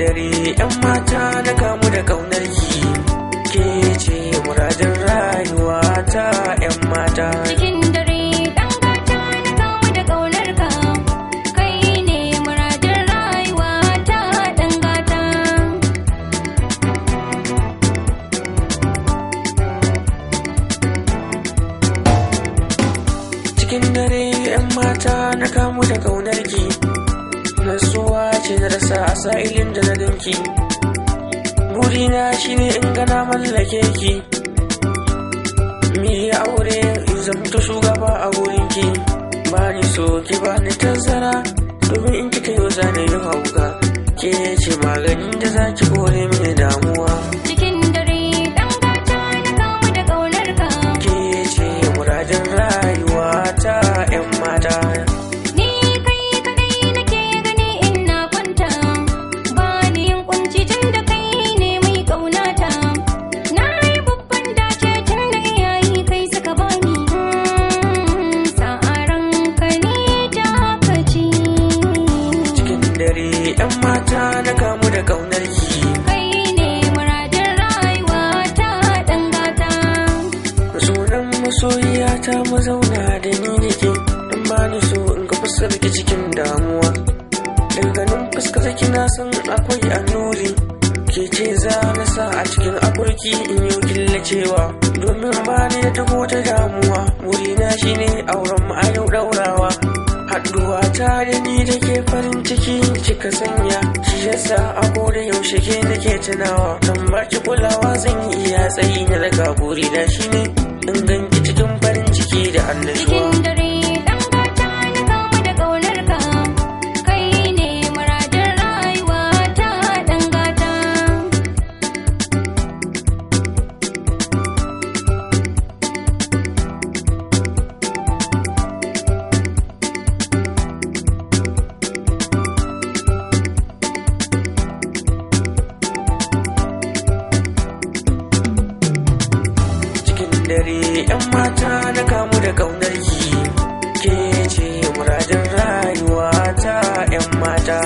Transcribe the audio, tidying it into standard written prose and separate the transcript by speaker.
Speaker 1: dare yan mata na kamu da kaunar ki, ke ce muradin rayuwa ta yan mata.
Speaker 2: Cikin dare dan gata na kamu da kaunar ka, kai ne muradin rayuwa ta dan gata.
Speaker 1: Cikin dare yan mata na kamu da kaunar ki, nasuwa ce na rasa a sa'ilin da na ganki. Burina shine in gana mallake ki, mi aure in zamto shugaba a wurinki. Ba ni so ki ba ni tazara, domin in kika yau zane yi hauka. Ke ce maganin da za ki kore mini damuwa.
Speaker 2: Cikin dare dan gata na kamu da kaunar ka,
Speaker 1: Ke ce muradin rayuwa ta 'yan mata.
Speaker 2: ni kai kadai nake gani in na kwanta, ba ni yin kunci tun da kai ne mai kaunata. Na yi babban dace tun da iyaye kai suka bani, sa'aran ka ne ta kaci.
Speaker 1: Cikin dare 'yan mata na kamu da kaunar ki,
Speaker 2: Kai ne muradin rayuwa ta dan gata.
Speaker 1: sunan masoyiya ta mu zauna da ni da ke. In ba ni so in ga fuskar ki cikin damuwa, daga ganin fuskar ki na san akwai annuri. Ke ce za na sa a cikin akurki in yi killacewa, domin ba ni da duk wata damuwa. Burina shine auren mu a yau daurawa, haɗuwa ta da ni da ke farin ciki kika sanya. Shi yasa a koda yaushe ke nake tunawa, kan baki kulawa zan yi iya tsayi na daga. Burina shine in ganki cikin farin ciki da annashuwa.
Speaker 2: Cikin dare dan gata na kamu da kaunar ka, kai ne muradin rayuwa ta dan gata.
Speaker 1: Cikin dare yan mata na kamu da kaunar ki, ke ce muradin rayuwa ta yan mata.